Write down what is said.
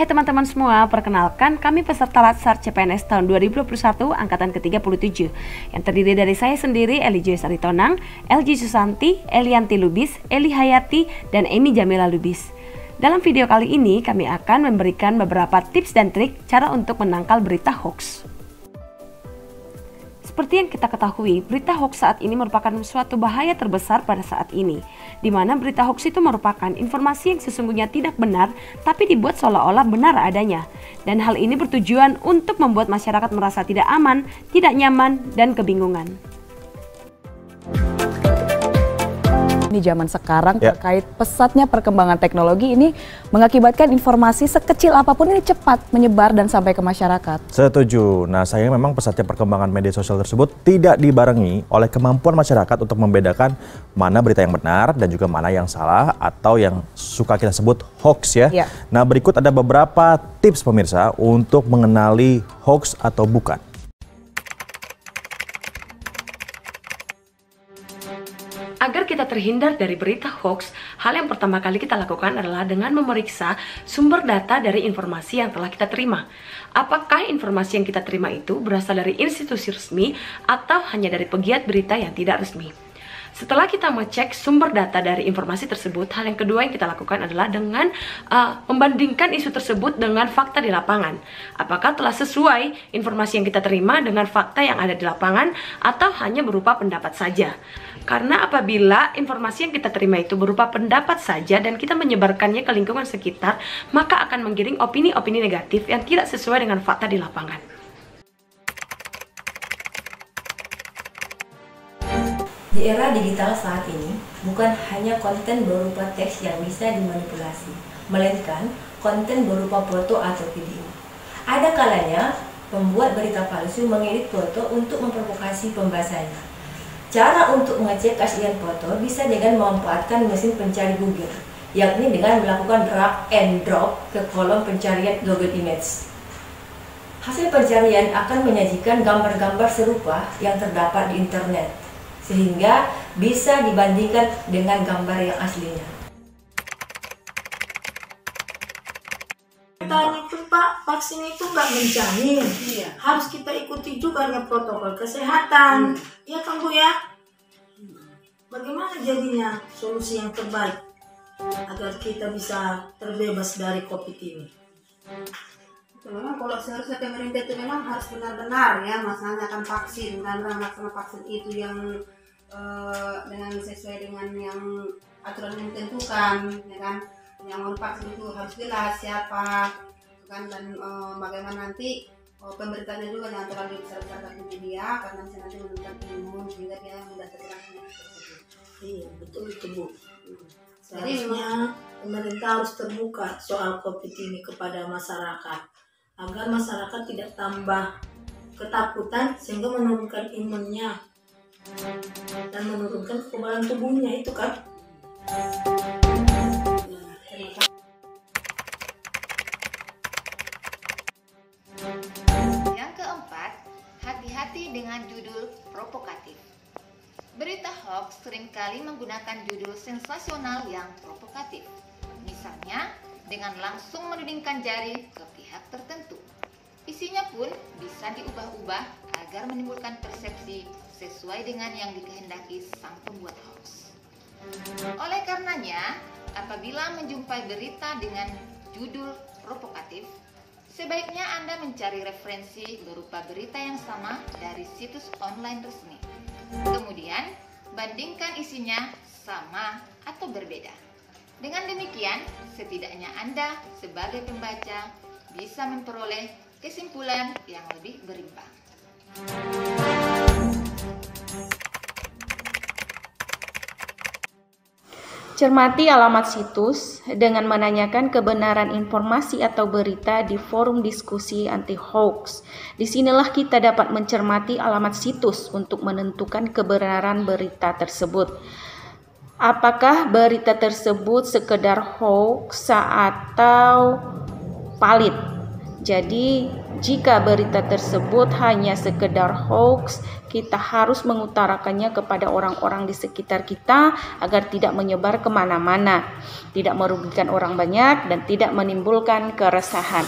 Hai teman-teman semua, perkenalkan kami peserta Latsar CPNS tahun 2021 angkatan ke-37 yang terdiri dari saya sendiri, Eli Joy Saritonang, LG Susanti, Elianti Lubis, Eli Hayati, dan Emi Jamila Lubis. Dalam video kali ini kami akan memberikan beberapa tips dan trik cara untuk menangkal berita hoax. Seperti yang kita ketahui, berita hoax saat ini merupakan suatu bahaya terbesar pada saat ini, di mana berita hoax itu merupakan informasi yang sesungguhnya tidak benar, tapi dibuat seolah-olah benar adanya. Dan hal ini bertujuan untuk membuat masyarakat merasa tidak aman, tidak nyaman, dan kebingungan. Di zaman sekarang terkait pesatnya perkembangan teknologi ini mengakibatkan informasi sekecil apapun ini cepat menyebar dan sampai ke masyarakat. Setuju. Nah, sayangnya memang pesatnya perkembangan media sosial tersebut tidak dibarengi oleh kemampuan masyarakat untuk membedakan mana berita yang benar dan juga mana yang salah atau yang suka kita sebut hoax ya. Nah, berikut ada beberapa tips pemirsa untuk mengenali hoax atau bukan. Agar kita terhindar dari berita hoax, hal yang pertama kali kita lakukan adalah dengan memeriksa sumber data dari informasi yang telah kita terima. Apakah informasi yang kita terima itu berasal dari institusi resmi atau hanya dari pegiat berita yang tidak resmi? Setelah kita mengecek sumber data dari informasi tersebut, hal yang kedua yang kita lakukan adalah dengan membandingkan isu tersebut dengan fakta di lapangan. Apakah telah sesuai informasi yang kita terima dengan fakta yang ada di lapangan atau hanya berupa pendapat saja? Karena apabila informasi yang kita terima itu berupa pendapat saja dan kita menyebarkannya ke lingkungan sekitar, maka akan menggiring opini-opini negatif yang tidak sesuai dengan fakta di lapangan. Di era digital saat ini, bukan hanya konten berupa teks yang bisa dimanipulasi, melainkan konten berupa foto atau video. Ada kalanya, pembuat berita palsu mengedit foto untuk memprovokasi pembacanya. Cara untuk mengecek keaslian foto bisa dengan memanfaatkan mesin pencari Google, yakni dengan melakukan drag and drop ke kolom pencarian Google Images. Hasil pencarian akan menyajikan gambar-gambar serupa yang terdapat di internet, sehingga bisa dibandingkan dengan gambar yang aslinya. Tanya itu Pak, vaksin itu nggak menjamin, harus kita ikuti juga ya protokol kesehatan, ya kan Bu ya? Bagaimana jadinya solusi yang terbaik agar kita bisa terbebas dari COVID ini? Memang kalau seharusnya pemerintah itu memang harus benar-benar ya melaksanakan vaksin dan melaksanakan vaksin itu yang dengan sesuai dengan yang aturan yang ditentukan, ya kan? Yang mau vaksin itu harus jelas siapa, kan, dan bagaimana nanti pemberitanya juga jangan terlalu besar-besarkan di media karena bisa nanti menurunkan imun sehingga dia mudah terkena penyakit tersebut. Iya betul itu Bu. Jadi Pemerintah harus terbuka soal COVID ini kepada masyarakat agar masyarakat tidak tambah ketakutan sehingga menurunkan imunnya dan menurunkan kekebalan tubuhnya itu kan. Yang keempat, hati-hati dengan judul provokatif. Berita hoax seringkali menggunakan judul sensasional yang provokatif. Misalnya, dengan langsung menudingkan jari ke pihak tertentu. Isinya pun bisa diubah-ubah agar menimbulkan persepsi sesuai dengan yang dikehendaki sang pembuat hoax. Oleh karenanya, apabila menjumpai berita dengan judul provokatif, sebaiknya Anda mencari referensi berupa berita yang sama dari situs online resmi. Kemudian, bandingkan isinya sama atau berbeda. Dengan demikian, setidaknya Anda sebagai pembaca bisa memperoleh kesimpulan yang lebih berimbang. Cermati alamat situs dengan menanyakan kebenaran informasi atau berita di forum diskusi anti hoax. Disinilah kita dapat mencermati alamat situs untuk menentukan kebenaran berita tersebut. Apakah berita tersebut sekedar hoax atau valid? Jadi, jika berita tersebut hanya sekedar hoax, kita harus mengutarakannya kepada orang-orang di sekitar kita agar tidak menyebar kemana-mana, tidak merugikan orang banyak, dan tidak menimbulkan keresahan.